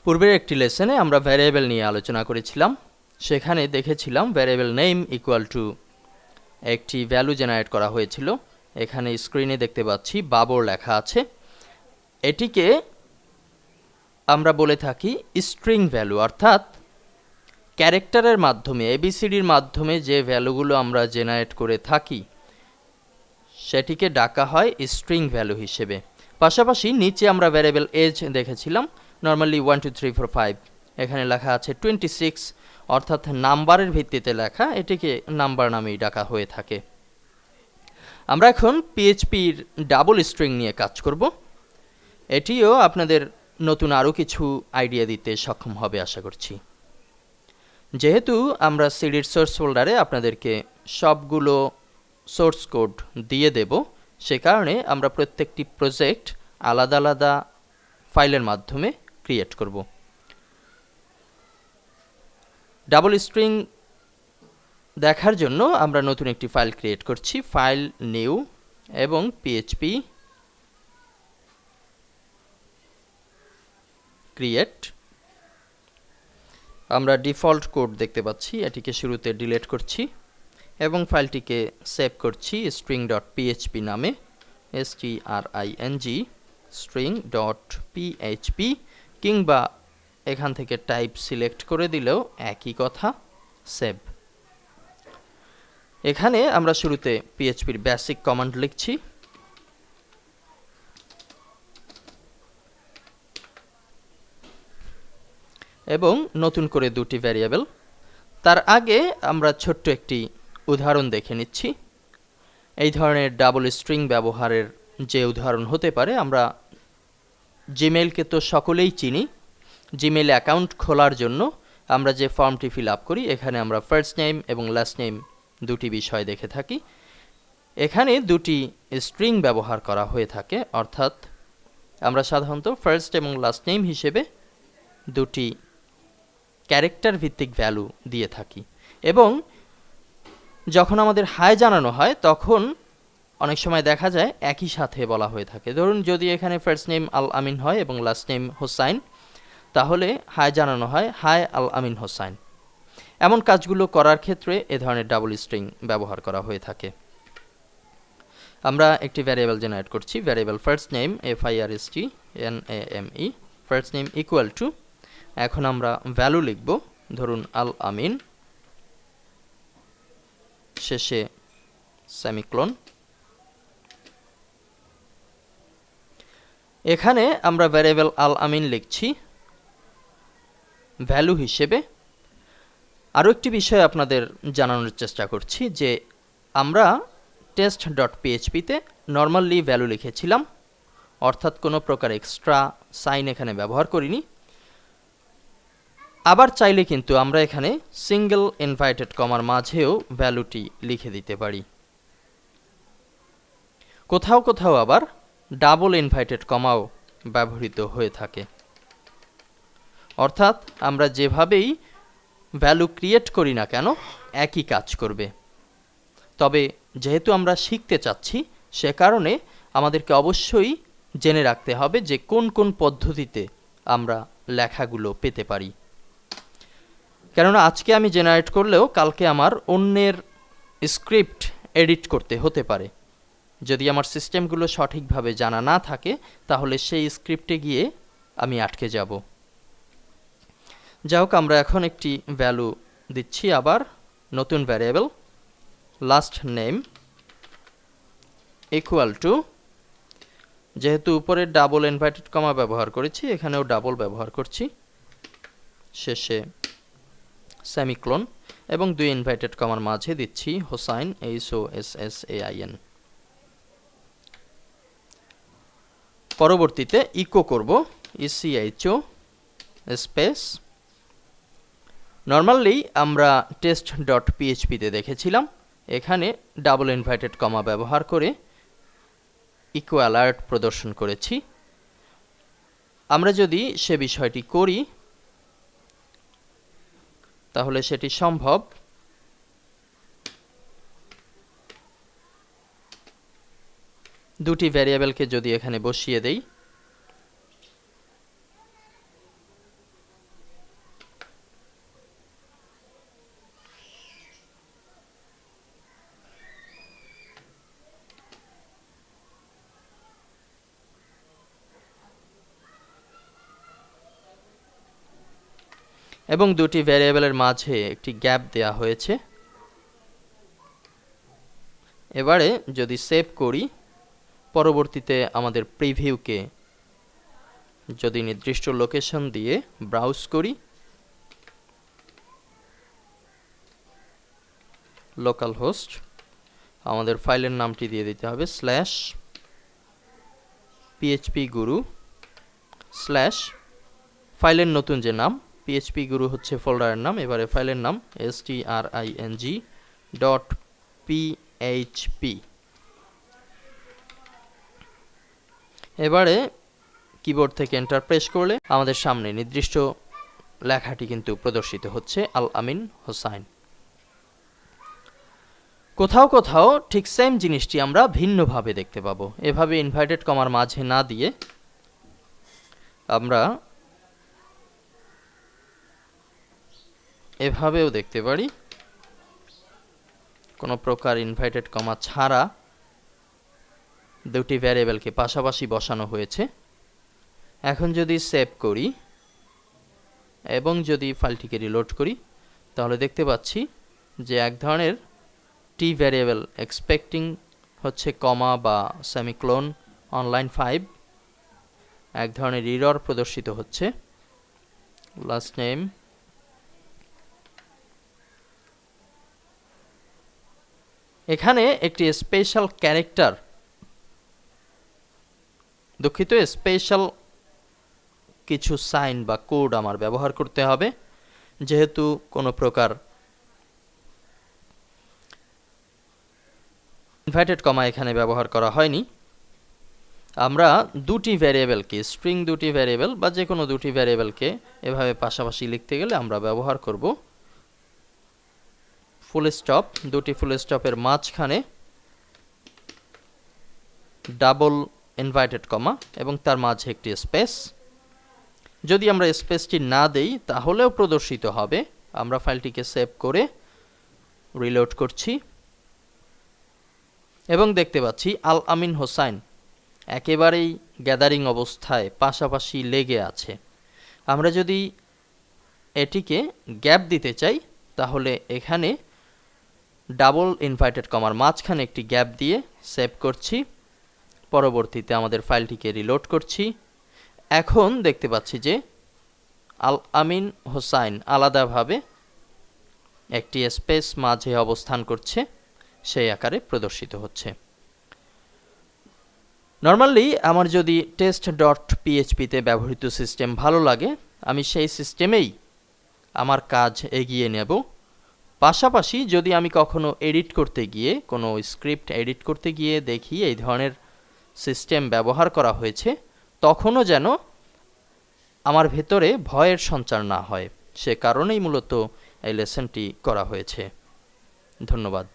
পূর্বের একটি লেসনে আমরা ভ্যারিয়েবল নিয়ে আলোচনা করেছিলাম। সেখানে দেখেছিলাম ভ্যারিয়েবল নেম ইকুয়াল টু একটি ভ্যালু জেনারেট করা হয়েছিল। এখানে স্ক্রিনে দেখতে পাচ্ছি বাবর লেখা আছে। এটিকে আমরা বলে থাকি স্ট্রিং ভ্যালু, অর্থাৎ ক্যারেক্টারের মাধ্যমে এবিসিডির মাধ্যমে যে ভ্যালুগুলো আমরা জেনারেট করে থাকি সেটিকে ডাকা হয় স্ট্রিং ভ্যালু হিসেবে। পাশাপাশি নিচে আমরা ভ্যারিয়েবল এজ দেখেছিলাম, নর্মালি 1 2 3 4 5, এখানে লেখা আছে 26, অর্থাৎ নাম্বারের ভিত্তিতে লেখা, এটিকে নাম্বার নামেই ডাকা হয়ে থাকে। আমরা এখন পিএইচপির ডাবল স্ট্রিং নিয়ে কাজ করব। এটিও আপনাদের নতুন আরও কিছু আইডিয়া দিতে সক্ষম হবে আশা করছি। যেহেতু আমরা সিডির সোর্স ফোল্ডারে আপনাদেরকে সবগুলো সোর্স কোড দিয়ে দেব, সে কারণে আমরা প্রত্যেকটি প্রজেক্ট আলাদা আলাদা ফাইলের মাধ্যমে ক্রিয়েট করব। ডাবল স্ট্রিং দেখার জন্য আমরা নতুন একটি ফাইল ক্রিয়েট করছি, ফাইল নিউ এবং পিএইচপি ক্রিয়েট। আমরা ডিফল্ট কোড দেখতে পাচ্ছি, এটিকে শুরুতে ডিলিট করছি এবং ফাইলটিকে সেভ করছি string.php নামে, string string.php, কিংবা এখান থেকে টাইপ সিলেক্ট করে দিলেও একই কথা, সেভ। এখানে আমরা শুরুতে পিএইচপির বেসিক কমান্ড লিখছি। এবং নতুন করে দুটি ভ্যারিয়েবল। তার আগে আমরা ছোট্ট একটি উদাহরণ দেখে নিচ্ছি। এই ধরনের ডাবল স্ট্রিং ব্যবহারের যে উদাহরণ হতে পারে, আমরা জিমেইলকে তো সকলেই চিনি। জিমেইল অ্যাকাউন্ট খোলার জন্য আমরা যে ফর্মটি ফিল আপ করি, এখানে আমরা ফার্স্ট নেম এবং লাস্ট নেম দুটি বিষয় দেখে থাকি। এখানে দুটি স্ট্রিং ব্যবহার করা হয়ে থাকে, অর্থাৎ আমরা সাধারণত ফার্স্ট এবং লাস্ট নেম হিসেবে দুটি ক্যারেক্টার ভিত্তিক ভ্যালু দিয়ে থাকি। এবং যখন আমাদের হাই জানানো হয় তখন অনেক সময় দেখা যায় একই সাথে বলা হয়ে থাকে। ধরুন যদি এখানে ফার্স্ট নেম আল আমিন হয় এবং লাস্ট নেম হোসাইন, তাহলে হাই জানানো হয় হাই আল আমিন হোসাইন। এমন কাজগুলো করার ক্ষেত্রে এ ধরনের ডাবল স্ট্রিং ব্যবহার করা হয়ে থাকে। আমরা একটি ভ্যারিয়েবল জেনারেট করছি, variable first name FIRSTNAME, first name equal to, এখন আমরা ভ্যালু লিখব, ধরুন আল আমিন, শেষে সেমিকোলন। এখানে আমরা ভ্যারিয়েবল আল আমিন লিখছি ভ্যালু হিসেবে। আরও একটি বিষয় আপনাদের জানানোর চেষ্টা করছি যে আমরা test.php-তে নর্মালি ভ্যালু লিখেছিলাম, অর্থাৎ কোনো প্রকার এক্সট্রা সাইন এখানে ব্যবহার করিনি। আবার চাইলে কিন্তু আমরা এখানে সিঙ্গেল ইনভার্টেড কমার মাঝেও ভ্যালুটি লিখে দিতে পারি। কোথাও কোথাও আবার ডাবল ইনভার্টেড কমাও ব্যবহৃত হয়ে থাকে। অর্থাৎ আমরা যেভাবেই ভ্যালু ক্রিয়েট করি না কেন একই কাজ করবে। তবে যেহেতু আমরা শিখতে চাচ্ছি, সে কারণে আমাদেরকে অবশ্যই জেনে রাখতে হবে যে কোন কোন পদ্ধতিতে আমরা লেখাগুলো পেতে পারি। কেননা আজকে আমি জেনারেট করলেও কালকে আমার অন্যের স্ক্রিপ্ট এডিট করতে হতে পারে। যদি আমার সিস্টেমগুলো সঠিকভাবে জানা না থাকে, তাহলে সেই স্ক্রিপ্টে গিয়ে আমি আটকে যাব। যাই হোক, আমরা এখন একটি ভ্যালু দিচ্ছি, আবার নতুন variable last name equal to, যেহেতু উপরে ডাবল ইনভার্টেড কমা ব্যবহার করেছি, এখানেও ডাবল ব্যবহার করছি, শেষে সেমিকোলন এবং দুই ইনভার্টেড কমার মাঝে দিচ্ছি হোসাইন, HOSSAIN। পরবর্তীতে ইকো করব ECHO স্পেস। নর্মালি আমরা test.php-তে দেখেছিলাম, এখানে ডাবল ইনভার্টেড কমা ব্যবহার করে ইকো অ্যালার্ট প্রদর্শন করেছি। আমরা যদি সে বিষয়টি করি তাহলে সেটি সম্ভব। দুটি ভ্যারিয়েবলকে যদি এখানে বসিয়ে দেই, এবং দুটি ভ্যারিয়েবলের মাঝে একটি গ্যাপ দেয়া হয়েছে। এবারে যদি সেভ করি, পরবর্তীতে আমাদের প্রিভিউকে যদি নির্দিষ্ট লোকেশন দিয়ে ব্রাউজ করি, লোকাল হোস্ট, আমাদের ফাইলের নামটি দিয়ে দিতে হবে /phpguru/ ফাইলের নতুন যে নাম phpguru হচ্ছে ফোল্ডারের নাম, এবারে ফাইলের নাম string.php। এবারে কিবোর্ড থেকে এন্টার প্রেস করলে আমাদের সামনে নির্দিষ্ট লেখাটি কিন্তু প্রদর্শিত হচ্ছে, আল আমিন হোসাইন। কোথাও কোথাও ঠিক সেম জিনিসটি আমরা ভিন্নভাবে দেখতে পাবো। এভাবে ইনভার্টেড কমার মাঝে না দিয়ে আমরা এভাবেও দেখতে পারি, কোনো প্রকার ইনভার্টেড কমা ছাড়া দুটি ভ্যারিয়েবলকে পাশাপাশি বসানো হয়েছে। এখন যদি সেভ করি এবং যদি ফাইলটিকে রিলোড করি, তাহলে দেখতে পাচ্ছি যে এক ধরনের টি ভ্যারিয়েবল এক্সপেক্টিং হচ্ছে কমা বা সেমিক্লোন অন লাইন 5, এক ধরনের এরর প্রদর্শিত হচ্ছে। লাস্ট নেম, এখানে একটি স্পেশাল ক্যারেক্টার, দুঃখিত, স্পেশাল কিছু সাইন বা কোড আমার ব্যবহার করতে হবে, যেহেতু কোনো প্রকার ইনভার্টেড কমা এখানে ব্যবহার করা হয়নি। আমরা দুটি ভ্যারিয়েবলকে, স্ট্রিং দুটি ভ্যারিয়েবল বা যে কোনো দুটি ভ্যারিয়েবলকে এভাবে পাশাপাশি লিখতে গেলে আমরা ব্যবহার করব ফুল স্টপ। দুটি ফুল স্টপের মাঝখানে ডাবল ইনভার্টেড কমা এবং তার মাঝে একটি স্পেস। যদি আমরা স্পেসটি না দেই তাহলেও প্রদর্শিত হবে। আমরা ফাইলটিকে সেভ করে রিলোড করছি এবং দেখতে পাচ্ছি আল আমিন হোসাইন একেবারেই গ্যাদারিং অবস্থায় পাশাপাশি লেগে আছে। আমরা যদি এটিকে গ্যাপ দিতে চাই তাহলে এখানে ডাবল ইনভার্টেড কমার মাঝখানে একটি গ্যাপ দিয়ে সেভ করছি, পরবর্তীতে আমাদের ফাইলটিকে রিলোড করছি। এখন দেখতে পাচ্ছি যে আল আমিন হোসাইন আলাদাভাবে একটি স্পেস মাঝে অবস্থান করছে, সেই আকারে প্রদর্শিত হচ্ছে। নর্মালি আমার যদি test.php-তে ব্যবহৃত সিস্টেম ভালো লাগে, আমি সেই সিস্টেমেই আমার কাজ এগিয়ে নেব। পাশাপাশি যদি আমি কখনো এডিট করতে গিয়ে, কোনো স্ক্রিপ্ট এডিট করতে গিয়ে দেখি এই ধরনের সিস্টেম ব্যবহার করা হয়েছে, তখনও যেন আমার ভেতরে ভয়ের সঞ্চার না হয়, সে কারণেই মূলত এই লেসনটি করা হয়েছে। ধন্যবাদ।